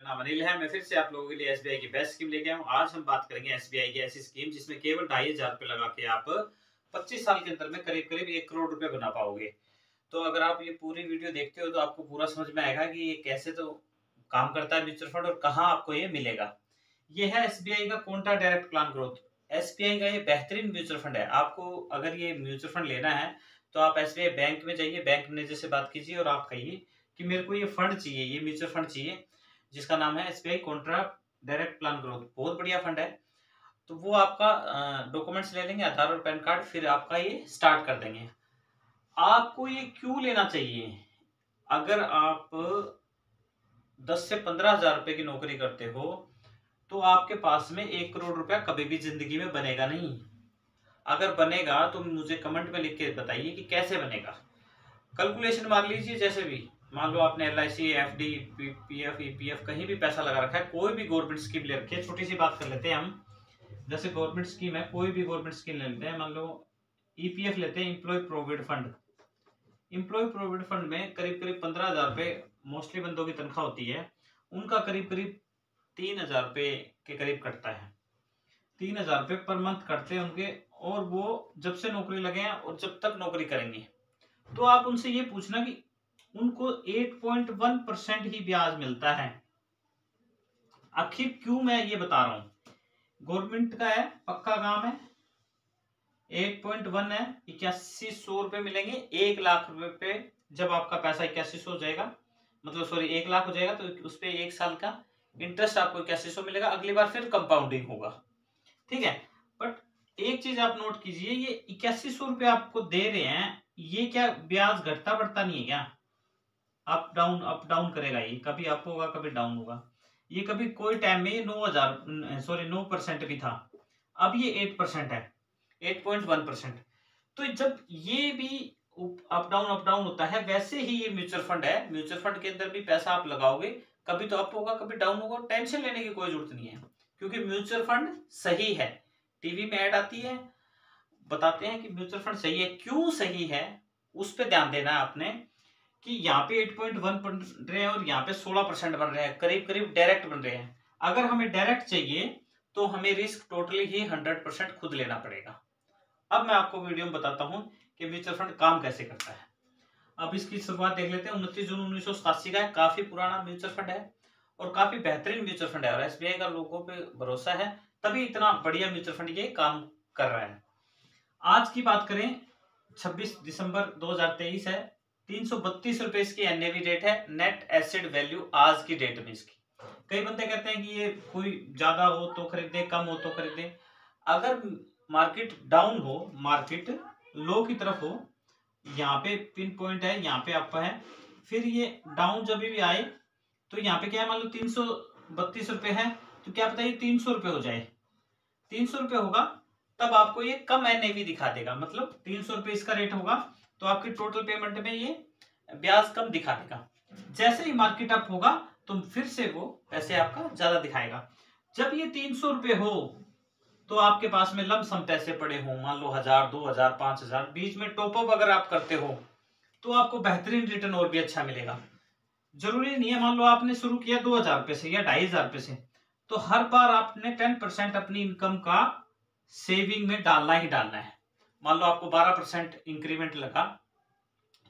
नाम अनिल है। मैं फिर से आप लोगों के लिए एसबीआई की बेस्ट स्कीम लेके आया हूँ। आज हम बात करेंगे एसबीआई की ऐसी स्कीम जिसमें केवल 2,500 रुपए लगा के आप 25 साल के अंदर में करीब करीब 1 करोड़ रुपए बना पाओगे। तो अगर आप ये पूरी वीडियो देखते हो तो आपको पूरा समझ में आएगा कि ये कैसे तो काम करता है म्यूचुअल फंड और कहाँ आपको ये मिलेगा। ये है एसबीआई का Konta direct plan growth. SBI का ये बेहतरीन म्यूचुअल फंड है। आपको अगर ये म्यूचुअल फंड लेना है तो आप एसबीआई बैंक में जाइए, बैंक मैनेजर से बात कीजिए और आप कहिए कि मेरे को ये फंड चाहिए, ये म्यूचुअल फंड चाहिए जिसका नाम है SBI Contra direct plan growth. बहुत बढ़िया फंड है। तो वो आपका डॉक्यूमेंट्स ले लेंगे, आधार और पैन कार्ड, फिर आपका ये स्टार्ट कर देंगे। आपको ये क्यों लेना चाहिए? अगर आप 10 से 15 हजार रुपए की नौकरी करते हो तो आपके पास में 1 करोड़ रुपया कभी भी जिंदगी में बनेगा नहीं। अगर बनेगा तो मुझे कमेंट में लिख के बताइए कि कैसे बनेगा। कैलकुलेशन मार लीजिए। जैसे भी मान लो आपने LIC, FD, PF, EPF कहीं भी पैसा लगा रखा है, कोई भी गवर्नमेंट स्कीम ले रखी है। छोटी सी बात कर लेते हैं हम, जैसे गवर्नमेंट स्कीम है, कोई भी गवर्नमेंट स्कीम ले लेते हैं। मान लो EPF लेते हैं, employ provident fund. Employ provident fund में करीब करीब 15,000 रुपए मोस्टली बंदों की तनख्वाह होती है। उनका करीब करीब 3,000 रुपए के करीब कटता है। 3,000 रुपए पर मंथ कटते हैं उनके। और वो जब से नौकरी लगे हैं और जब तक नौकरी करेंगे, तो आप उनसे ये पूछना कि उनको 8.1% ही ब्याज मिलता है। आखिर क्यों मैं ये बता रहा हूं? गवर्नमेंट का है, पक्का काम है। 8.1 है, 8100 रुपए मिलेंगे। 1 लाख रुपए पे जब आपका पैसा 8100 हो जाएगा, मतलब सॉरी 1 लाख हो जाएगा, तो उस पे 1 साल का इंटरेस्ट आपको 8100 मिलेगा। अगली बार फिर कंपाउंडिंग होगा, ठीक है। बट एक चीज आप नोट कीजिए, ये 8100 रुपए आपको दे रहे हैं, ये क्या ब्याज घटता बढ़ता नहीं है क्या? अप डाउन करेगा। ये कभी अप होगा, कभी डाउन होगा। ये कभी कोई टाइम में 9% भी था, अब ये 8% है, 8.1%। तो जब ये भी अप डाउन होता है, वैसे ही ये म्यूचुअल फंड है। म्यूचुअल फंड के अंदर भी पैसा आप लगाओगे, कभी तो अप होगा, कभी डाउन होगा। टेंशन लेने की कोई जरूरत नहीं है, क्योंकि म्यूचुअल फंड सही है। टीवी में ऐड आती है, बताते हैं कि म्यूचुअल फंड सही है। क्यों सही है उस पर ध्यान देना है आपने, कि यहाँ पे 8.1 बन रहे हैं और यहाँ पे 16% बन रहे हैं, करीब करीब डायरेक्ट बन रहे हैं। अगर हमें डायरेक्ट चाहिए तो हमें रिस्क टोटली ही 100% खुद लेना पड़ेगा। अब मैं आपको वीडियो में बताता हूँ कि म्यूचुअल फंड काम कैसे करता है। अब इसकी शुरुआत देख लेते हैं। 29 जून 1987 का है। काफी पुराना म्यूचुअल फंड है और काफी बेहतरीन म्यूचुअल फंड है, और एसबीआई का लोगों पे भरोसा है, तभी इतना बढ़िया म्यूचुअल फंड ये काम कर रहा है। आज की बात करें, 26 दिसंबर 2023 है। 332 रुपए इसकी एनएवी रेट है, नेट एसेट वैल्यू आज की डेट में इसकी। कई बंदे कहते हैं कि ये कोई ज्यादा हो तो खरीदे, कम हो तो खरीदे। अगर मार्केट डाउन हो, मार्केट लो की तरफ हो, यहाँ पे पिन पॉइंट है, यहाँ पे अप है, फिर ये डाउन जब भी आए तो यहाँ पे क्या है, मान लो 332 रुपए है, तो क्या पता ये 300 रुपए हो जाए। 300 रुपए होगा तब आपको ये कम एनएवी दिखा देगा, मतलब 300 रुपए इसका रेट होगा तो आपकी टोटल पेमेंट में ये ब्याज कम दिखा देगा। जैसे ही मार्केट अप होगा तो फिर से वो पैसे आपका ज्यादा दिखाएगा। जब ये 300 रुपए हो तो आपके पास में लमसम पैसे पड़े हो, मान लो 1000, 2000, 5000, बीच में टॉपअप अगर आप करते हो तो आपको बेहतरीन रिटर्न और भी अच्छा मिलेगा। जरूरी नहीं है, मान लो आपने शुरू किया 2000 रुपए से या 2500 रुपए से, तो हर बार आपने 10% अपनी इनकम का सेविंग में डालना ही डालना है। मान लो आपको 12% इंक्रीमेंट लगा,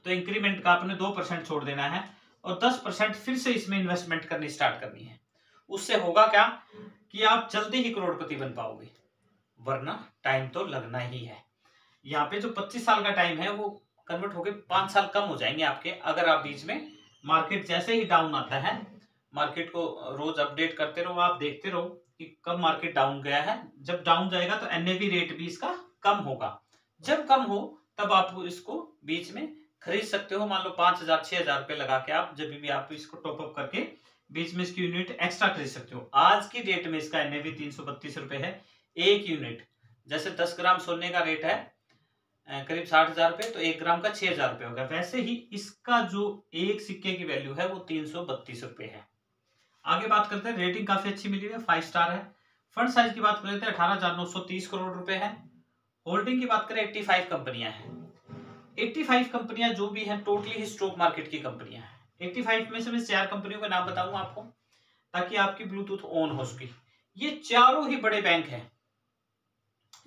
तो इंक्रीमेंट का आपने 2% छोड़ देना है और 10% फिर से इसमें इन्वेस्टमेंट करनी स्टार्ट करनी है। उससे होगा क्या कि आप जल्दी ही करोड़पति बन पाओगे, वरना टाइम तो लगना ही है। यहाँ पे जो 25 साल का टाइम है वो कन्वर्ट होके 5 साल कम हो जाएंगे आपके, अगर आप बीच में मार्केट जैसे ही डाउन आता है, मार्केट को रोज अपडेट करते रहो, आप देखते रहो कि कब मार्केट डाउन गया है। जब डाउन जाएगा तो एनएवी रेट भी इसका कम होगा। जब कम हो तब आप इसको बीच में खरीद सकते हो। मान लो 5,000, 6,000 रुपए लगा के आप जब भी आप इसको टॉपअप करके बीच में इसकी यूनिट एक्स्ट्रा खरीद सकते हो। आज की डेट में इसका एनएवी 332 रुपए है एक यूनिट। जैसे 10 ग्राम सोने का रेट है करीब 60,000 रुपए, तो 1 ग्राम का 6,000 रुपए होगा। वैसे ही इसका जो एक सिक्के की वैल्यू है वो 332 रुपए है। आगे बात करते हैं, रेटिंग काफी अच्छी मिली है, 5 स्टार है। फंड साइज की बात कर लेते हैं, 18,930 करोड़ रुपए है। होल्डिंग की बात करें, 85 कंपनियां हैं। 85 कंपनियां जो भी हैं टोटली ही स्टॉक मार्केट की कंपनियां हैं। 85 में से मैं 4 कंपनियों का नाम बताऊंगा आपको। ताकि आपकी ब्लूटूथ ऑन हो सके। ये चारों ही बड़े बैंक हैं।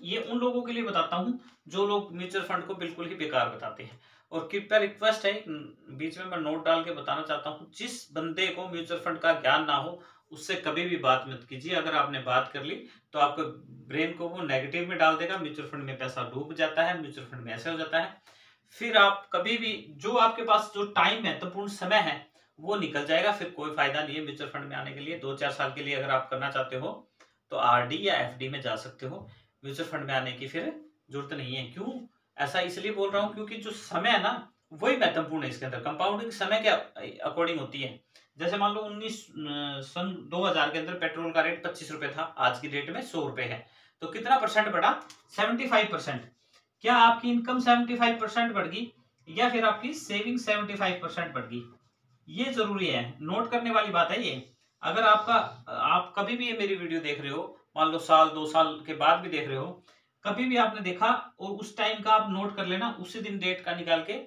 ये उन लोगों के लिए बताता हूं जो लोग म्यूचुअल फंड को बिल्कुल ही बेकार बताते हैं। और कृपया रिक्वेस्ट है, बीच में मैं नोट डाल के बताना चाहता हूं, जिस बंदे को म्यूचुअल फंड का ज्ञान ना हो उससे कभी भी बात मत कीजिए। अगर आपने बात कर ली तो आपके ब्रेन को वो नेगेटिव में डाल देगा, म्यूचुअल फंड में पैसा डूब जाता है, म्यूचुअल फंड में ऐसे हो जाता है। फिर आप कभी भी, जो आपके पास जो टाइम महत्वपूर्ण समय है वो निकल जाएगा, फिर कोई फायदा नहीं है म्यूचुअल फंड में आने के लिए। 2-4 साल के लिए अगर आप करना चाहते हो तो आरडी या एफडी में जा सकते हो, म्यूचुअल फंड में आने की फिर जरूरत नहीं है। क्यों ऐसा इसलिए बोल रहा हूँ, क्योंकि जो समय है ना वही महत्वपूर्ण है इसके अंदर। कंपाउंडिंग समय के अकॉर्डिंग होती है। जैसे मान लो 2000 के अंदर पेट्रोल का रेट 25 रुपए था, आज की डेट में 100 रुपए है, तो कितना परसेंट बढ़ा? 75%। क्या आपकी इनकम 75% बढ़ गई या फिर आपकी सेविंग 75% बढ़ गई? ये जरूरी है, नोट करने वाली बात है ये। अगर आप कभी भी ये मेरी वीडियो देख रहे हो, मान लो साल 2 साल के बाद भी देख रहे हो, कभी भी आपने देखा और उस टाइम का आप नोट कर लेना, उसी दिन डेट का निकाल के।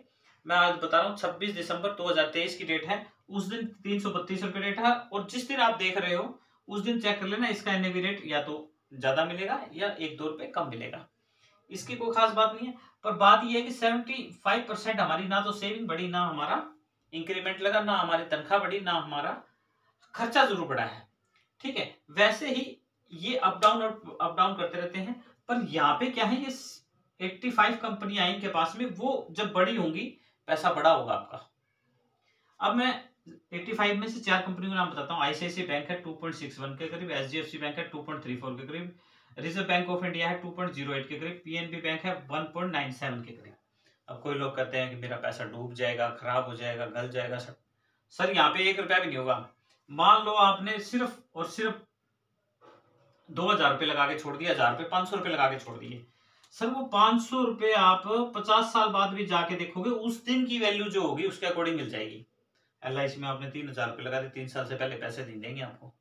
मैं आज बता रहा हूँ 26 दिसंबर 2023 की डेट है, उस दिन 332 रुपए रेट है, और जिस दिन आप देख रहे हो उस दिन चेक कर लेना, इसका एनएवी रेट या तो ज्यादा मिलेगा या 1-2 रुपए कम मिलेगा। इसकी कोई खास बात नहीं है। पर बात यह है कि 75% हमारी ना तो सेविंग बढ़ी, ना हमारा इंक्रीमेंट लगा, ना हमारी तनख्वाह बढ़ी, ना हमारा खर्चा जरूर बढ़ा है। ठीक है, वैसे ही ये अप डाउन करते रहते हैं। पर यहाँ पे क्या है, ये 85 कंपनियां इनके पास में, वो जब बड़ी होंगी पैसा बड़ा होगा आपका। अब मैं 85 में से 4 कंपनियों के नाम बताता हूँ। आईसीआईसीआई बैंक है 2.61 के करीब, एचडीएफसी बैंक है 2.34 के करीब, रिजर्व बैंक ऑफ इंडिया है 2.08 के करीब, पीएनबी बैंक है 1.97 के करीब। अब कोई लोग कहते हैं कि मेरा पैसा डूब जाएगा, खराब हो जाएगा, गल जाएगा। सर यहाँ पे 1 रुपया भी नहीं होगा। मान लो आपने सिर्फ और सिर्फ 2000 रुपये लगा के छोड़ दिया, 1000 रुपये, 500 रुपये लगा के छोड़ दिए। सर वो 500 रुपये आप 50 साल बाद भी जाके देखोगे, उस दिन की वैल्यू जो होगी उसके अकॉर्डिंग मिल जाएगी। एलआईसी में आपने 3000 रुपये लगा दिए, 3 साल से पहले पैसे नहीं देंगे आपको,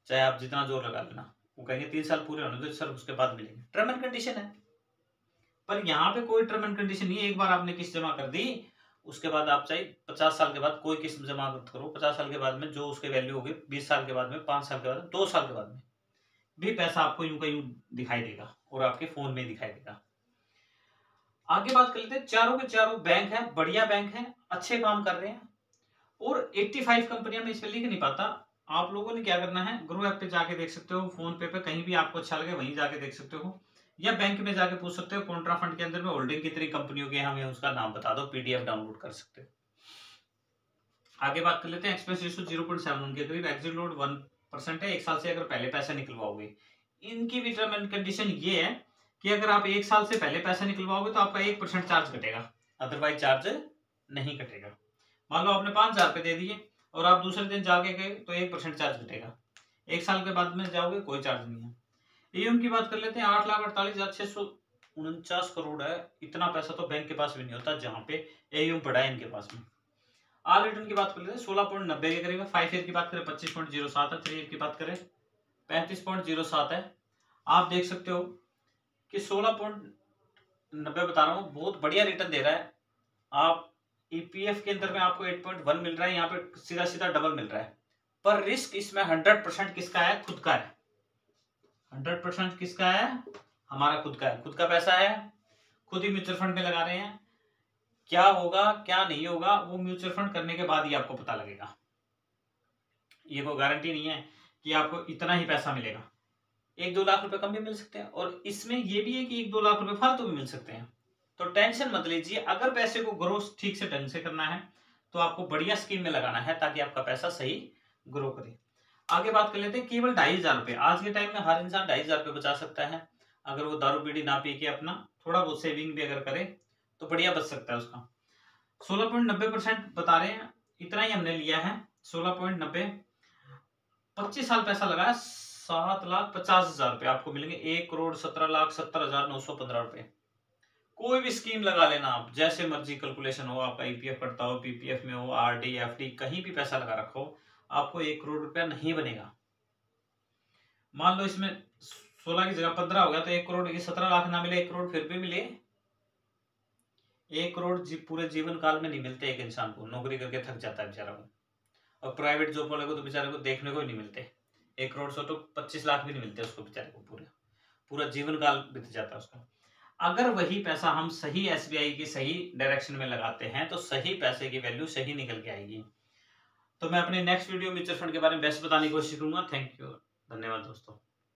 चाहे आप जितना जोर लगा लेना। वो कहेंगे 3 साल पूरे होने दो सर, उसके बाद मिलेंगे। टर्म एंड कंडीशन है। पर यहाँ पे कोई टर्म एंड कंडीशन नहीं है। एक बार आपने किस्त जमा कर दी, उसके बाद आप चाहे 50 साल के बाद कोई किस्त जमा करो, 50 साल के बाद में जो उसके वैल्यू होगी, 20 साल के बाद में, 5 साल के बाद में, 2 साल के बाद में भी पैसा आपको यूं का यूं दिखाई देगा और आपके फोन में दिखाई देगा। आगे बात कर लेते हैं। चारों के चारों बैंक है, बढ़िया बैंक है, अच्छे काम कर रहे हैं। और 85 कंपनियां मैं इस पे लिख नहीं पाता। आप लोगों ने क्या करना है, ग्रो ऐप पे जाके देख सकते हो, फोन पे कहीं भी आपको अच्छा लगे वहीं जाके देख सकते हो, या बैंक में जाके पूछ सकते हो कॉन्ट्रा फंड के अंदर में होल्डिंग कितनी कंपनियों की, हमें उसका नाम बता दो, पीडीएफ डाउनलोड कर सकते हो। आगे बात कर लेते हैं। एक्सपेंस रेशियो 0.71 के करीब, एग्जिट लोड 1% है, 1 साल से अगर पहले पैसा निकलवाओगे। इनकी भी टर्म एंड कंडीशन ये है कि अगर आप 1 साल से पहले पैसा निकलवाओगे तो आपका 1% चार्ज कटेगा, अदरवाइज चार्ज नहीं कटेगा। मान लो आपने 5000 रुपए दे दिए और आप दूसरे दिन जाके गए तो 1% चार्ज कटेगा। 1 साल के बाद में जाओगे कोई चार्ज नहीं है। एयूएम की बात कर लेते हैं। 8,48,649 करोड़ है। इतना पैसा तो बैंक के पास भी नहीं होता जहां पे एयूएम पड़ा है इनके पास में। आल रिटर्न की बात कर लेते हैं। 16.90 के करीब है। 5 ईयर की बात करें 25.07 है। 3 ईयर की बात करें 35.07 है। आप देख सकते हो कि 16.90 बता रहा हूँ, बहुत बढ़िया रिटर्न दे रहा है। आप ईपीएफ के अंदर में आपको 8.1 मिल रहा है, यहाँ पे सीधा सीधा डबल मिल रहा है। पर रिस्क इसमें 100% किसका है? खुद का है। 100% किसका है? हमारा खुद का है, खुद का पैसा है, खुद ही म्यूचुअल फंड में लगा रहे हैं। क्या होगा क्या नहीं होगा वो म्यूचुअल फंड करने के बाद ही आपको पता लगेगा। ये कोई गारंटी नहीं है कि आपको इतना ही पैसा मिलेगा। 1-2 लाख रुपए कम भी मिल सकते हैं, और इसमें ये भी है कि 1-2 लाख रुपए फालतू भी मिल सकते हैं। तो टेंशन मत लीजिए। अगर पैसे को ग्रो ठीक से ढंग से करना है तो आपको बढ़िया स्कीम में लगाना है ताकि आपका पैसा सही ग्रो करे। आगे बात कर लेते हैं। केवल 2500 रुपए आज के टाइम में हर इंसान 2500 रुपए बचा सकता है। अगर वो दारू बीड़ी ना पी के अपना थोड़ा बहुत सेविंग भी अगर करे तो बढ़िया बच सकता है उसका। 16.90% बता रहे हैं, इतना ही हमने लिया है। 16.90, 25 साल पैसा लगाया, 7,50,000 रुपए आपको मिलेंगे। 1,17,70,915 रुपए। कोई भी स्कीम लगा लेना आप, जैसे मर्जी कैलकुलेशन हो, आपका ईपीएफ कटता हो, पीपीएफ में हो, आरडी एफडी कहीं भी पैसा लगा रखो, आपको 1 करोड़ रुपया नहीं बनेगा। मान लो इसमें 16 की जगह 15 हो गया तो 1 करोड़, ये 17 लाख ना मिले, 1 करोड़ फिर भी मिले। 1 करोड़ पूरे जीवन काल में नहीं मिलते एक इंसान को, नौकरी करके थक जाता है बेचारा वो। और प्राइवेट जॉब वाले को तो बेचारे को देखने को ही नहीं मिलते। 1 करोड़ से तो 25 लाख भी नहीं मिलते उसको बेचारे को, पूरा पूरा जीवन काल बीत जाता है उसका। अगर वही पैसा हम सही एसबीआई की सही डायरेक्शन में लगाते हैं तो सही पैसे की वैल्यू सही निकल के आएगी। तो मैं अपने नेक्स्ट वीडियो म्यूचुअल फंड के बारे में बेस्ट बताने की कोशिश करूंगा। थैंक यू, धन्यवाद दोस्तों।